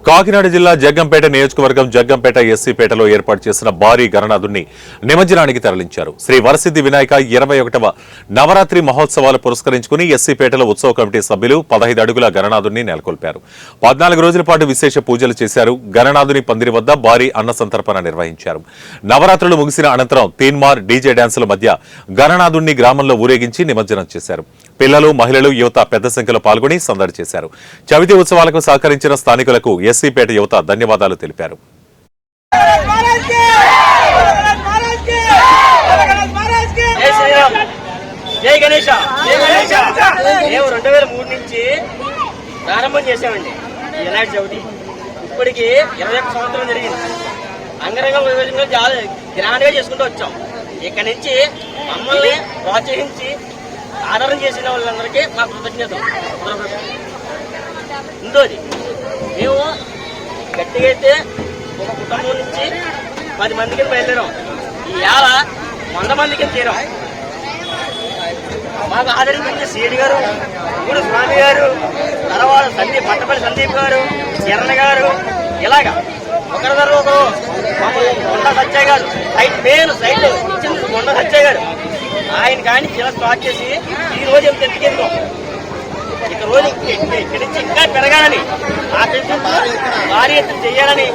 కాకినాడ జిల్లా జగ్గంపేట నియోజకవర్గం జగ్గంపేట ఎస్సీపేటలో ఏర్పాటు చేసిన భారీ గణనాథుడిని నిమజ్జనానికి తరలించారు. శ్రీ వరసిద్ధి వినాయక 21వ నవరాత్రి మహోత్సవాలు పురస్కరించుకుని ఎస్సీపేటలో ఉత్సవ కమిటీ సభ్యులు 15 అడుగుల గణనాథుడిని నెలకొల్పారు. 14 రోజుల పాటు విశేష పూజలు చేశారు. గణనాథుని పందిరి వద్ద భారీ అన్న సంతర్పణ నిర్వహించారు. నవరాత్రులు ముగిసిన అనంతరం తీన్మార్ డీజే డ్యాన్సుల మధ్య గణనాథుడిని గ్రామంలో ఊరేగించి నిమజ్జనం చేశారు. పిల్లలు, మహిళలు, యువత పెద్ద సంఖ్యలో పాల్గొని సందడి చేశారు. చవితి ఉత్సవాలకు సహకరించిన స్థానికులకు ఎస్సీపేట యువత ధన్యవాదాలు తెలిపారు. జై గణేశ. 2003 నుంచి ప్రారంభం చేశామండి వినాయక చవితి. ఇప్పటికి 21 సంవత్సరం జరిగింది. అంగరంగ వైభవంగా గ్రాండ్గా చేసుకుంటూ వచ్చాం. ఇక్కడి నుంచి మమ్మల్ని ప్రోత్సహించి ఆదరణ చేసిన వాళ్ళందరికీ మా కృతజ్ఞతలు. ఇంకోది, మేము గట్టిగా అయితే ఒక కుటుంబం నుంచి 10 మందికి బయలుదేరాం. ఈ ఏళ 100 మందికి తీరాం. మాకు ఆదరించిన సీడి గారు, ఊరు స్వామి గారు, తర్వాత పట్టపల్లి సందీప్ గారు, కిరణ్ గారు, ఇలాగా ఒకరి తర్వాత కొండ సత్యయ్య గారు, సైట్ ఇచ్చింది కొండ సత్యయ్య గారు. ఆయన కానీ ఇలా స్టార్ట్ చేసి ఈ రోజు ఎంత ఎత్తుకెళ్తాం. ఇక రోజు ఇక్కడి నుంచి ఇంకా పెరగాలని, భారీ ఎత్తున చేయాలని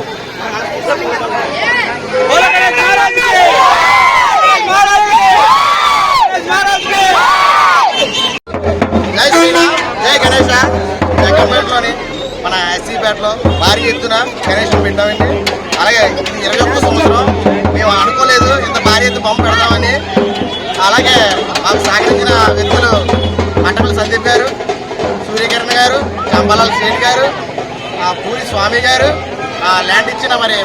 జై శ్రీరామ్, జై గణేశ. జగ్గంపేటలోని మన ఎస్సీపేటలో భారీ ఎత్తున గణేశం పెట్టామండి. అలాగే ఇది 21వ సంవత్సరం. మేము అనుకోలేదు ఇంత భారీ ఎత్తు బొమ్మ పెడదామని. అలాగే మాకు సహకరించిన వ్యక్తులు పట్టపల్లి సందీప్ గారు, సూర్యకిరణ్ గారు, అంబలాల్ శ్రేణి గారు, పూరి స్వామి గారు, ల్యాండ్ ఇచ్చిన మరి